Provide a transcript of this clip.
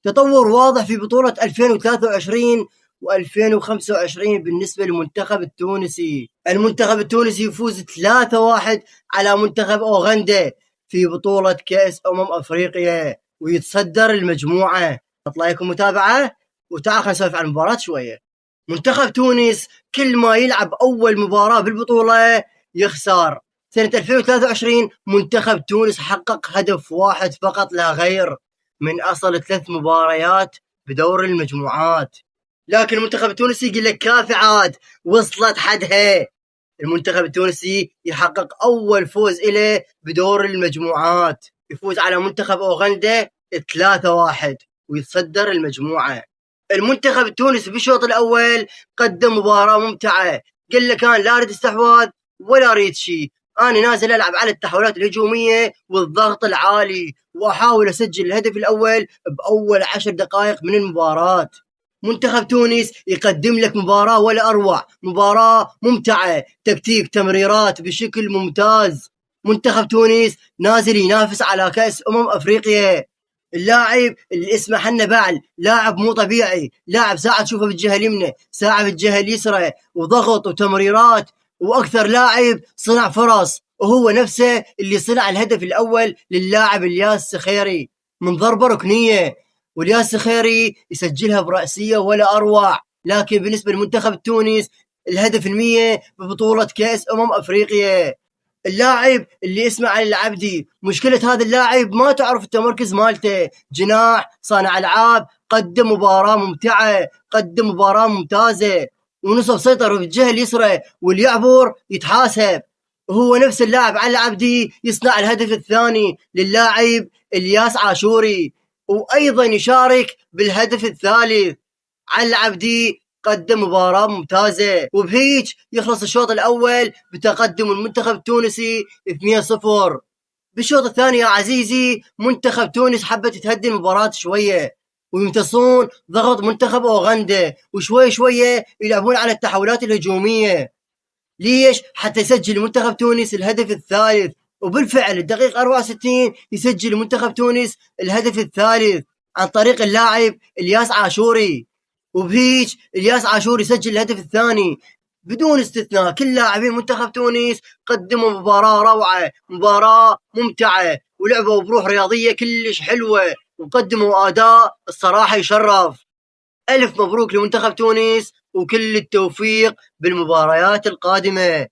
تطور واضح في بطولة 2023 و2025 بالنسبة للمنتخب التونسي. المنتخب التونسي يفوز 3-1 على منتخب أوغندا في بطولة كأس أفريقيا ويتصدر المجموعة. أطلع لكم متابعة وتعال خلينا نسولف عن المباراة شوية. منتخب تونس كل ما يلعب أول مباراة بالبطولة يخسر. سنة 2023 منتخب تونس حقق هدف واحد فقط لا غير من أصل 3 مباريات بدور المجموعات، لكن المنتخب التونسي يقول لك كافي عاد وصلت حدها. المنتخب التونسي يحقق أول فوز إليه بدور المجموعات، يفوز على منتخب أوغندا 3-1 ويتصدر المجموعة. المنتخب التونسي بالشوط الأول قدم مباراة ممتعة، قال لك أنا لا أريد استحواذ ولا أريد شيء، أنا نازل ألعب على التحولات الهجومية والضغط العالي وأحاول أسجل الهدف الأول بأول 10 دقائق من المباراة. منتخب تونس يقدم لك مباراة ولا أروع، مباراة ممتعة، تكتيك تمريرات بشكل ممتاز. منتخب تونس نازل ينافس على كأس أفريقيا. اللاعب اللي اسمه حنا بعل لاعب مو طبيعي، لاعب ساعة تشوفه بالجهة اليمنى ساعة بالجهة اليسرى وضغط وتمريرات، وأكثر لاعب صنع فرص، وهو نفسه اللي صنع الهدف الأول للاعب الياس سخيري من ضربة ركنية، والياس سخيري يسجلها برأسية ولا أروع. لكن بالنسبة لمنتخب تونس الهدف 100 ببطولة كأس أفريقيا. اللاعب اللي اسمه علي العبدي، مشكلة هذا اللاعب ما تعرف التمركز مالته، جناح صانع ألعاب، قدم مباراة ممتعة، قدم مباراة ممتازة ونصف سيطر بالجهة اليسرى واللي يعبر يتحاسب. وهو نفس اللاعب علي العبدي يصنع الهدف الثاني للاعب الياس عاشوري، وأيضا يشارك بالهدف الثالث. علي العبدي قدم مباراة ممتازة، وبهيج يخلص الشوط الأول بتقدم المنتخب التونسي 2-0. بالشوط الثاني يا عزيزي منتخب تونس حبت تهدي المباراة شوية ويمتصون ضغط منتخب أوغندا، وشوي شوية يلعبون على التحولات الهجومية. ليش؟ حتى يسجل منتخب تونس الهدف الثالث، وبالفعل الدقيقة 64 يسجل منتخب تونس الهدف الثالث عن طريق اللاعب الياس عاشوري، وبهيج الياس عاشوري يسجل الهدف الثاني. بدون استثناء كل لاعبين منتخب تونس قدموا مباراة روعة، مباراة ممتعة، ولعبوا بروح رياضية كلش حلوة وقدموا أداء الصراحة يشرف. ألف مبروك لمنتخب تونس وكل التوفيق بالمباريات القادمة.